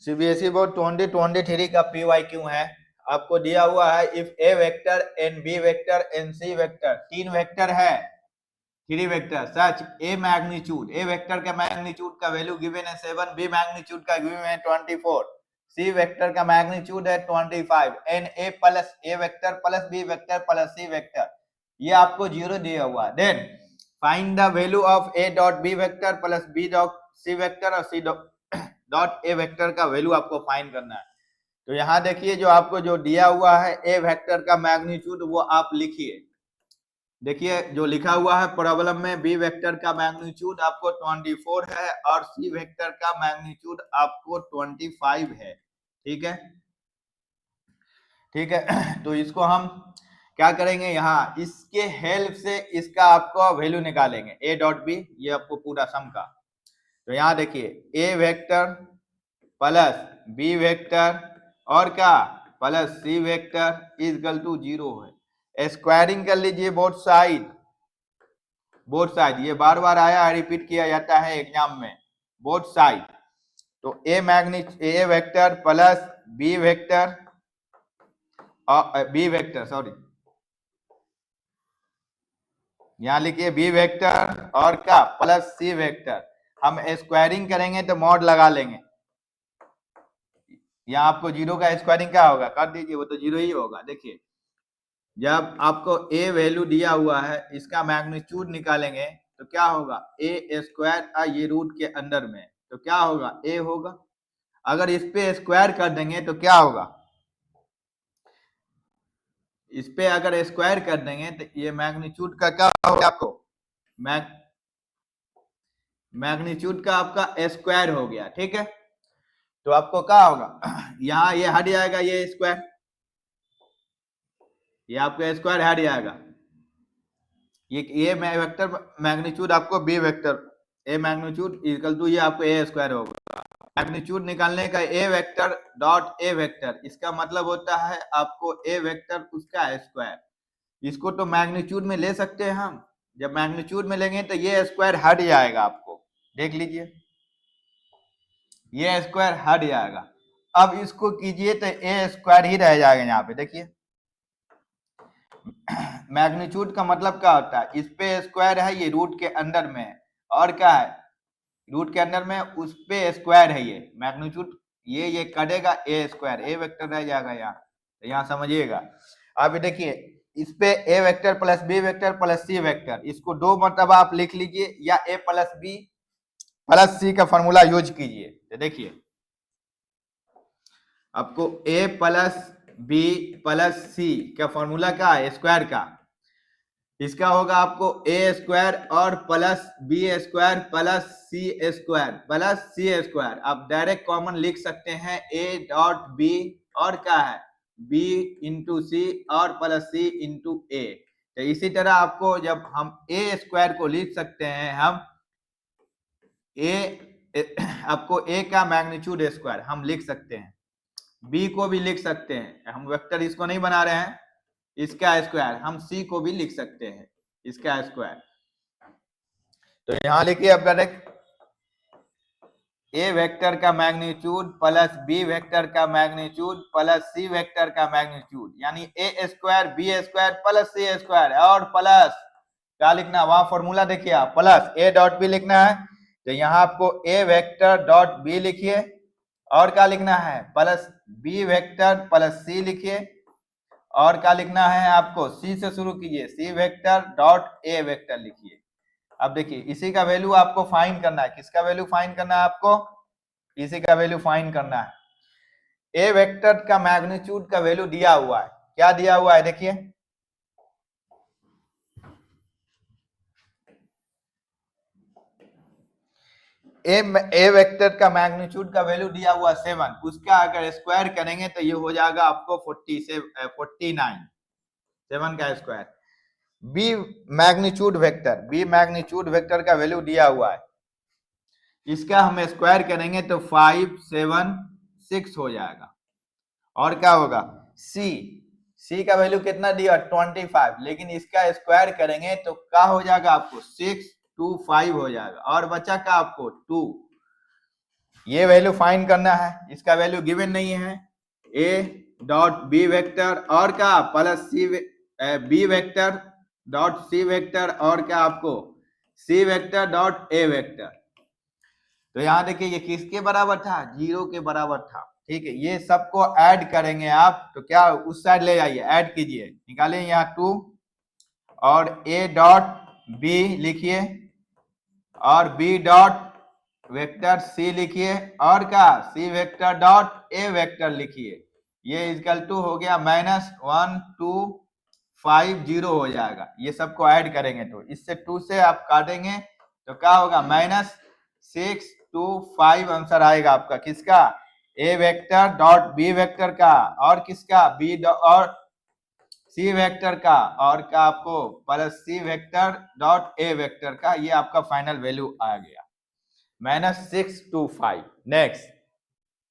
CBSE board 2023 का PYQ है। आपको दिया हुआ है if A vector and B vector and C vector, तीन वेक्टर है, three vector such a magnitude, A vector का मैग्नीट्यूड का वैल्यू गिवन है 7, बी मैग्नीट्यूड का गिवन है 24, सी वेक्टर का मैग्नीट्यूड है 25, and A plus A vector plus B vector plus C vector, ये आपको 0 दिया हुआ। Then find the value of A dot B vector plus B dot C vector और C dot A vector का value आपको find करना है। तो यहाँ देखिए जो आपको जो दिया हुआ है ए वेक्टर का मैग्नीट्यूड वो आप लिखिए। देखिए जो लिखा हुआ है प्रॉब्लम में, बी वेक्टर का मैग्नीट्यूड आपको 24 है और सी वेक्टर का मैग्नीट्यूड आपको 25 है। ठीक है, ठीक है। तो इसको हम क्या करेंगे, यहाँ इसके हेल्प से इसका आपको वैल्यू निकालेंगे ए डॉट बी, ये आपको पूरा सम का। तो यहाँ देखिए A vector plus B vector और क्या plus C vector is equal to 0 है। स्क्वायरिंग कर लीजिए बोथ साइड, बोथ साइड, ये बार बार आया है, रिपीट किया जाता है एग्जाम में, बोथ साइड। तो A vector plus B vector B vector sorry, यहाँ लिखिए बी वेक्टर और क्या प्लस सी वेक्टर। हम स्क्वायरिंग करेंगे तो मॉड लगा लेंगे, यहाँ आपको 0 का स्क्वायरिंग क्या होगा, कर दीजिए, वो तो 0 ही होगा। देखिए जब आपको ए वैल्यू दिया हुआ है, इसका मैग्नीट्यूड निकालेंगे तो क्या होगा, ए स्क्वायर, ये रूट के अंदर में, तो क्या होगा ए होगा। अगर इस पे स्क्वायर कर देंगे तो क्या होगा, इस पे अगर स्क्वायर कर देंगे तो ये मैग्नीट्यूड का क्या होगा, आपको मैग्नीट्यूड का आपका स्क्वायर हो गया। ठीक है, तो आपको क्या होगा, यहाँ ये हट जाएगा, ये स्क्वायर, ये आपका स्क्वायर हट जाएगा, ये वेक्टर मैग्नीट्यूड आपको B vector A magnitude equal to ये आपको ए स्क्वायर होगा। मैग्नीट्यूड निकालने का A vector dot A vector, इसका मतलब होता है आपको ए वेक्टर उसका स्क्वायर। इसको तो मैग्नीट्यूड में ले सकते हैं हम, जब मैग्नीट्यूड में लेंगे तो ये स्क्वायर हट जाएगा, आपको देख लीजिए ये स्क्वायर हट जाएगा। अब इसको कीजिए तो ए स्क्वायर ही रह जाएगा यहाँ पे। देखिए मैग्नीट्यूड का मतलब क्या होता है, इस पे स्क्वायर है, ये रूट के अंदर में है, और क्या है रूट के अंदर में, उस पे स्क्वायर है, ये मैग्नीट्यूड, ये कटेगा ए स्क्वायर, ए वेक्टर रह जाएगा यहाँ, तो यहाँ समझिएगा। अब देखिए इस पे A vector plus B vector plus C vector, इसको दो मरतबा आप लिख लीजिए, या A plus B plus C का फॉर्मूला यूज कीजिए। तो देखिए आपको A plus B plus C का फॉर्मूला क्या है, स्क्वायर का, इसका होगा आपको ए स्क्वायर और plus B square plus C square plus C square. आप डायरेक्ट कॉमन लिख सकते हैं ए डॉट बी और क्या है बी इंटू सी और प्लस सी इंटू ए। तो इसी तरह आपको जब हम ए स्क्वायर को लिख सकते हैं, हम आपको ए का मैग्नीट्यूड स्क्वायर हम लिख सकते हैं, बी को भी लिख सकते हैं, हम वेक्टर इसको नहीं बना रहे हैं, इसका स्क्वायर, हम सी को भी लिख सकते हैं इसका स्क्वायर। तो यहां लिखिए अब डायरेक्ट ए वेक्टर का मैग्नीट्यूड प्लस बी वेक्टर का मैग्नीट्यूड प्लस सी वेक्टर का मैग्नीट्यूड, यानी ए square B square plus C square, और प्लस क्या लिखना, वहां फॉर्मूला देखिए आप, प्लस ए डॉट बी लिखना है, तो यहाँ आपको ए वेक्टर डॉट बी लिखिए, और क्या लिखना है प्लस बी वेक्टर प्लस सी लिखिए, और क्या लिखना है आपको सी से शुरू कीजिए, सी वेक्टर डॉट ए वेक्टर लिखिए। अब देखिए इसी का वैल्यू आपको फाइंड करना है, किसका वैल्यू फाइंड करना है आपको, इसी का वैल्यू फाइंड करना है। ए वेक्टर का मैग्नीट्यूड का वैल्यू दिया हुआ है, क्या दिया हुआ है देखिए, ए वेक्टर का मैग्नीट्यूड का वैल्यू दिया हुआ 7, उसका अगर स्क्वायर करेंगे तो ये हो जाएगा आपको 49, 7 का स्क्वायर। बी मैग्नीट्यूड वेक्टर का वैल्यू दिया हुआ है, इसका हम स्क्वायर करेंगे तो 5 7 6 हो जाएगा, और क्या होगा सी का वैल्यू कितना दिया 25, लेकिन इसका स्क्वायर करेंगे तो क्या हो जाएगा आपको 6 2 5 हो जाएगा, और बचा का आपको 2, ये वैल्यू फाइंड करना है, इसका वैल्यू गिवन नहीं है। ए डॉट बी वेक्टर और क्या plus C B vector dot C vector और क्या आपको C vector dot A vector. तो यहां देखिए ये किसके बराबर था, 0 के बराबर था। ठीक है, ये सबको ऐड करेंगे आप तो क्या उस साइड ले जाइए, ऐड कीजिए, निकालिए यहाँ 2 और ए डॉट बी लिखिए और बी डॉट वेक्टर सी लिखिए और क्या सी वेक्टर डॉट ए वेक्टर लिखिए। ये इक्वल टू हो गया -1250 हो जाएगा। ये सबको ऐड करेंगे तो इससे 2 से आप काटेंगे तो क्या होगा -625 आंसर आएगा आपका, किसका ए वेक्टर डॉट बी वेक्टर का और किसका बी और सी वेक्टर का और क्या आपको plus C vector dot A vector का। ये आपका फाइनल वैल्यू आ गया -625। नेक्स्ट